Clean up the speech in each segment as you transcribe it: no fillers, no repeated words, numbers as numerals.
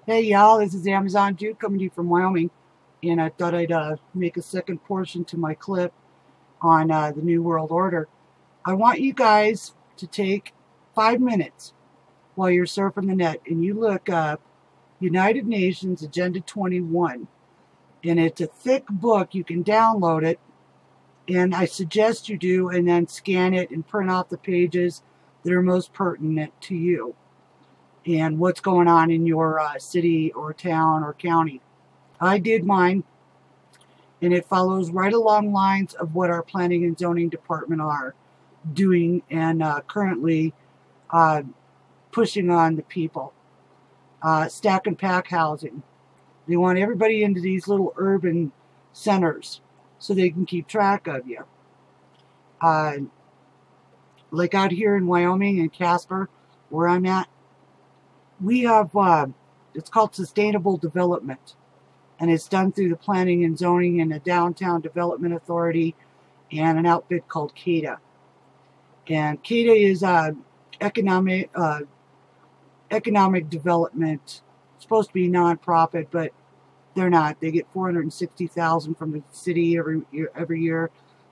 Hey y'all, this is Amazon Jude coming to you from Wyoming, and I thought I'd make a second portion to my clip on the New World Order. I want you guys to take 5 minutes while you're surfing the net and you look up United Nations Agenda 21, and it's a thick book. You can download it, and I suggest you do, and then scan it and print off the pages that are most pertinent to you and what's going on in your city or town or county. I did mine, and it follows right along lines of what our planning and zoning department are doing and currently pushing on the people. Stack and pack housing. They want everybody into these little urban centers so they can keep track of you. Like out here in Wyoming and Casper, where I'm at, we have, it's called Sustainable Development, and it's done through the Planning and Zoning and the Downtown Development Authority and an outfit called CADA. And CADA is economic development. It's supposed to be nonprofit, but they're not. They get $460,000 from the city every year.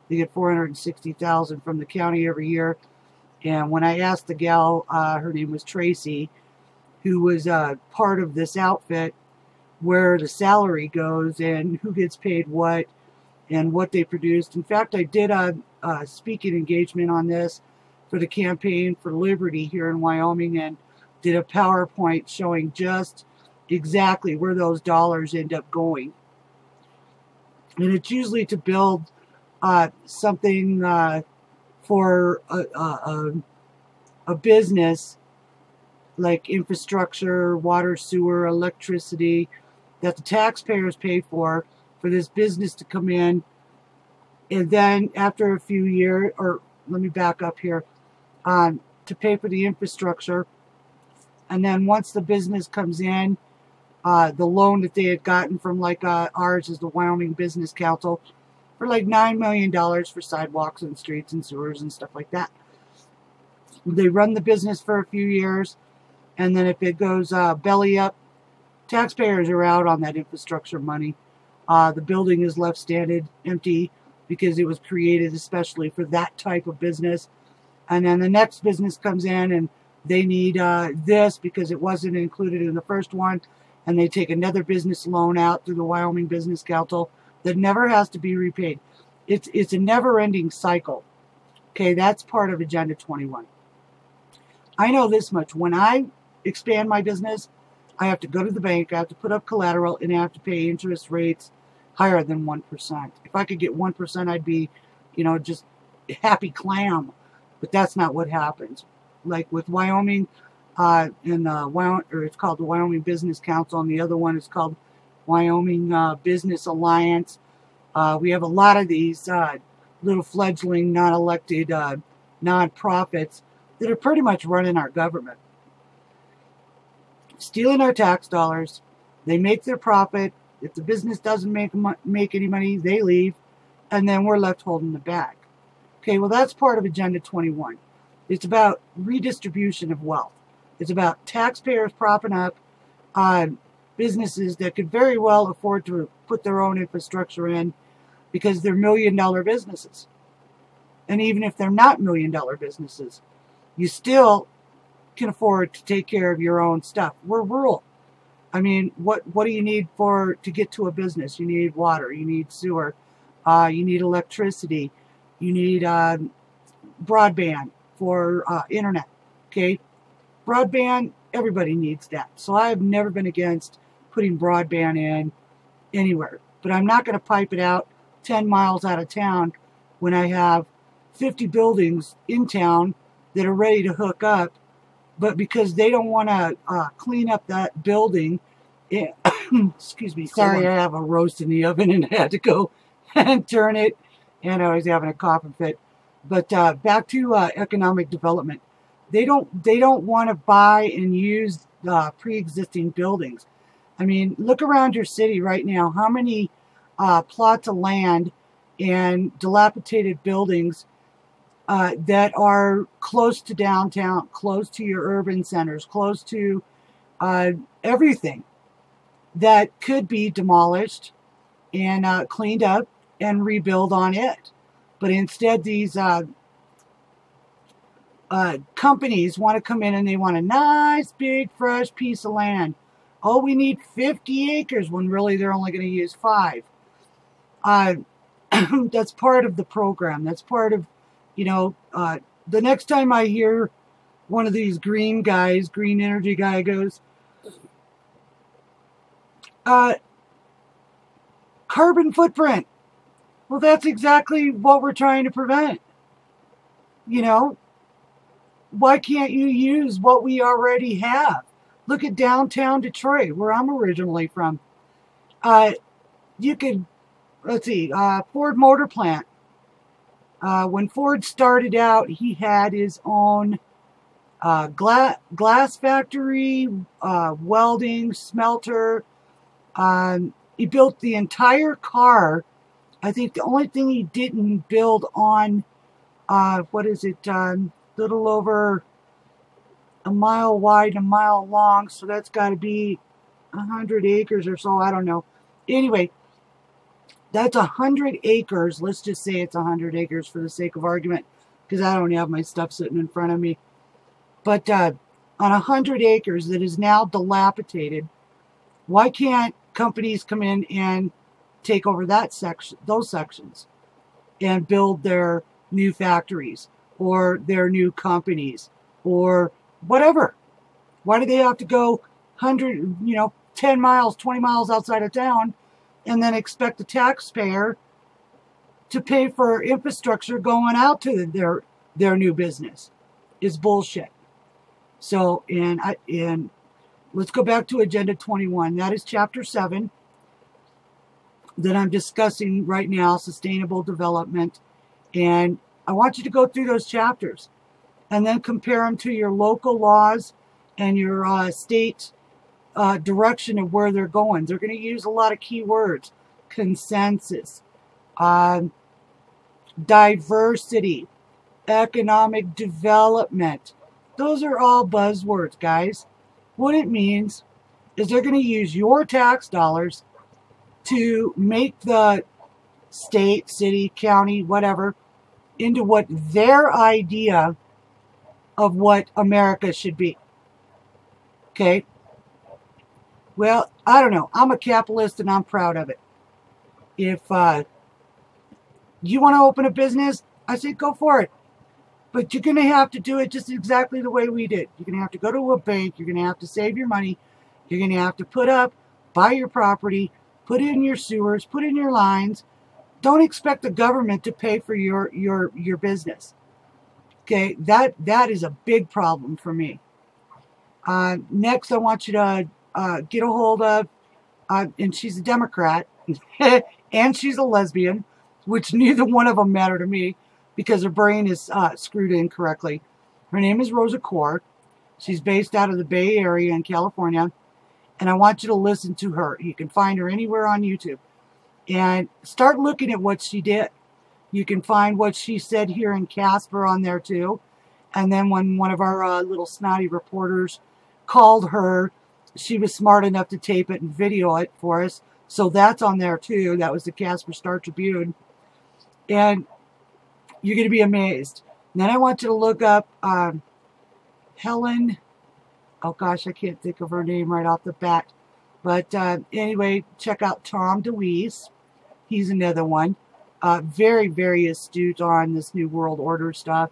They get $460,000 from the county every year. And when I asked the gal, her name was Tracy, who was part of this outfit, where the salary goes and who gets paid what and what they produced. In fact, I did a speaking engagement on this for the Campaign for Liberty here in Wyoming, and did a PowerPoint showing just exactly where those dollars end up going. And it's usually to build something for a business, like infrastructure, water, sewer, electricity, that the taxpayers pay for this business to come in. And then after a few years, or let me back up here, to pay for the infrastructure. And then once the business comes in, the loan that they had gotten from, like ours is the Wyoming Business Council, for like $9 million for sidewalks and streets and sewers and stuff like that. They run the business for a few years, and then if it goes belly up, taxpayers are out on that infrastructure money. The building is left standing empty because it was created especially for that type of business. And then the next business comes in and they need this because it wasn't included in the first one. And they take another business loan out through the Wyoming Business Council that never has to be repaid. It's a never-ending cycle. Okay, that's part of Agenda 21. I know this much. When I expand my business, I have to go to the bank, I have to put up collateral, and I have to pay interest rates higher than 1%. If I could get 1%, I'd be, just a happy clam. But that's not what happens. Like with Wyoming, it's called the Wyoming Business Council, and the other one is called Wyoming Business Alliance. We have a lot of these little fledgling, non-elected non-profits that are pretty much running our government, stealing our tax dollars. They make their profit. If the business doesn't make any money, they leave, and then we're left holding the bag. Okay, well, that's part of Agenda 21. It's about redistribution of wealth. It's about taxpayers propping up businesses that could very well afford to put their own infrastructure in because they're million-dollar businesses. And even if they're not million-dollar businesses, you still can afford to take care of your own stuff. We're rural. I mean, what do you need to get to a business? You need water, you need sewer, you need electricity, you need broadband for internet. Okay, broadband, everybody needs that. So I have never been against putting broadband in anywhere, but I'm not going to pipe it out 10 miles out of town when I have 50 buildings in town that are ready to hook up, but because they don't want to clean up that building, excuse me, sorry, I have a roast in the oven and I had to go and turn it, and I was having a coughing fit. But back to economic development. They don't want to buy and use pre-existing buildings. I mean, look around your city right now. How many plots of land and dilapidated buildings that are close to downtown, close to your urban centers, close to everything. that could be demolished and cleaned up and rebuild on it. But instead, these companies want to come in and they want a nice, big, fresh piece of land. Oh, we need 50 acres when really they're only going to use 5. That's part of the program. That's part of, you know, the next time I hear one of these green guys, green energy guy goes, carbon footprint. Well, that's exactly what we're trying to prevent. You know, why can't you use what we already have? Look at downtown Detroit, where I'm originally from. You could, let's see, Ford Motor Plant. When Ford started out, he had his own glass factory, welding, smelter. He built the entire car. I think the only thing he didn't build on, what is it, little over a mile wide and a mile long, so that's got to be 100 acres or so, I don't know. Anyway, that's 100 acres. Let's just say it's 100 acres for the sake of argument, because I don't have my stuff sitting in front of me. But on 100 acres that is now dilapidated, why can't companies come in and take over that section, those sections, and build their new factories or their new companies or whatever? Why do they have to go 10 miles, 20 miles outside of town and then expect the taxpayer to pay for infrastructure going out to their new business? Is bullshit. So, and let's go back to Agenda 21. That is Chapter 7 that I'm discussing right now, Sustainable Development. And I want you to go through those chapters and then compare them to your local laws and your state direction of where they're going. They're going to use a lot of key words: consensus, diversity, economic development. Those are all buzzwords, guys. What it means is they're going to use your tax dollars to make the state, city, county, whatever, into what their idea of what America should be. Okay? Well, I don't know. I'm a capitalist and I'm proud of it. If you want to open a business, I say go for it. But you're going to have to do it just exactly the way we did. You're going to have to go to a bank. You're going to have to save your money. You're going to have to buy your property, put in your sewers, put in your lines. Don't expect the government to pay for your business. Okay, that is a big problem for me. Next, I want you to get a hold of, and she's a Democrat, and she's a lesbian, which neither one of them matter to me because her brain is screwed in correctly. Her name is Rosa Kohr. She's based out of the Bay Area in California, and I want you to listen to her. You can find her anywhere on YouTube. And start looking at what she did. You can find what she said here in Casper on there too. And then when one of our little snotty reporters called her, she was smart enough to tape it and video it for us. So that's on there too. That was the Casper Star Tribune. And you're going to be amazed. And then I want you to look up Helen. Oh gosh, I can't think of her name right off the bat. But anyway, check out Tom DeWeese. He's another one. Very, very astute on this New World Order stuff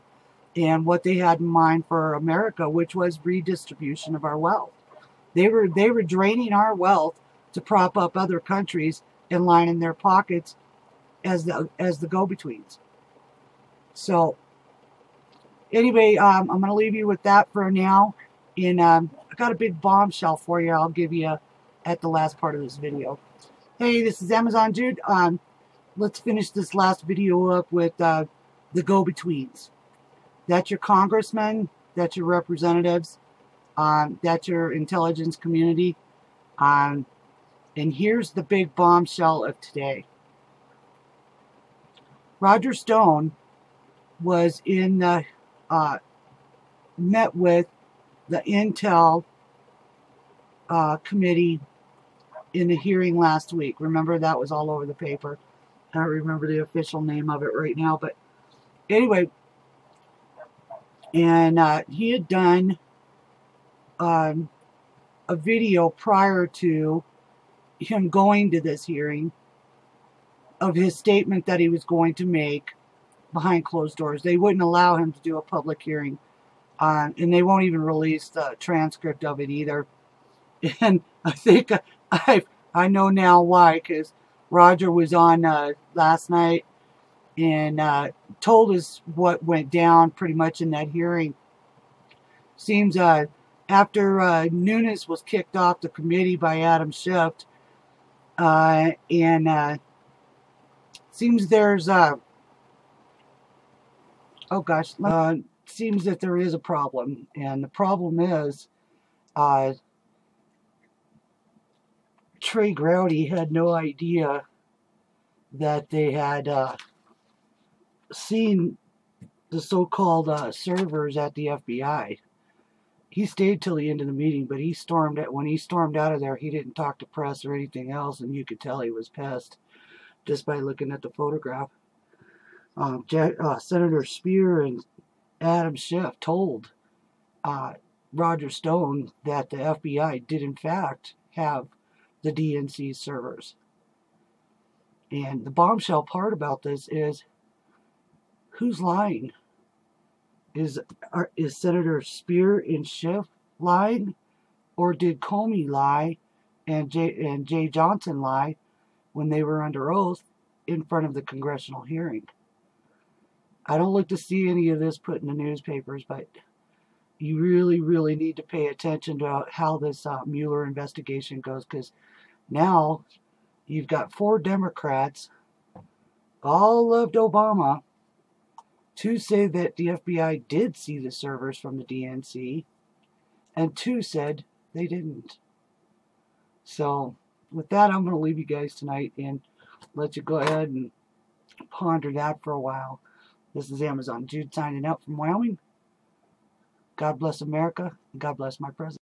and what they had in mind for America, which was redistribution of our wealth. They were draining our wealth to prop up other countries and line in their pockets as the go-betweens. So anyway, I'm going to leave you with that for now. And I got a big bombshell for you. I'll give you at the last part of this video. Hey, this is Amazon Jude. Let's finish this last video up with the go-betweens. That's your congressmen. That's your representatives. That's your intelligence community. And here's the big bombshell of today. Roger Stone was in the met with the Intel committee in the hearing last week. Remember, that was all over the paper. I don't remember the official name of it right now, but anyway, and he had done a video prior to him going to this hearing of his statement that he was going to make behind closed doors. They wouldn't allow him to do a public hearing, and they won't even release the transcript of it either. And I think I know now why, because Roger was on last night and told us what went down pretty much in that hearing. Seems after Nunes was kicked off the committee by Adam Schiff, and seems there's oh gosh, seems that there is a problem, and the problem is Trey Gowdy had no idea that they had seen the so-called servers at the FBI. He stayed till the end of the meeting, but when he stormed out of there, he didn't talk to press or anything else, and you could tell he was pissed just by looking at the photograph. Senator Speer and Adam Schiff told Roger Stone that the FBI did in fact have the DNC servers. And the bombshell part about this is, who's lying? Is Senator Speer and Schiff lying, or did Comey lie and Jay Johnson lie when they were under oath in front of the congressional hearing? I don't look to see any of this put in the newspapers, but you really, really need to pay attention to how this Mueller investigation goes, because now you've got 4 Democrats, all loved Obama, to say that the FBI did see the servers from the DNC, and 2 said they didn't. So, with that, I'm going to leave you guys tonight and let you go ahead and ponder that for a while. This is Amazon Jude signing out from Wyoming. God bless America, and God bless my president.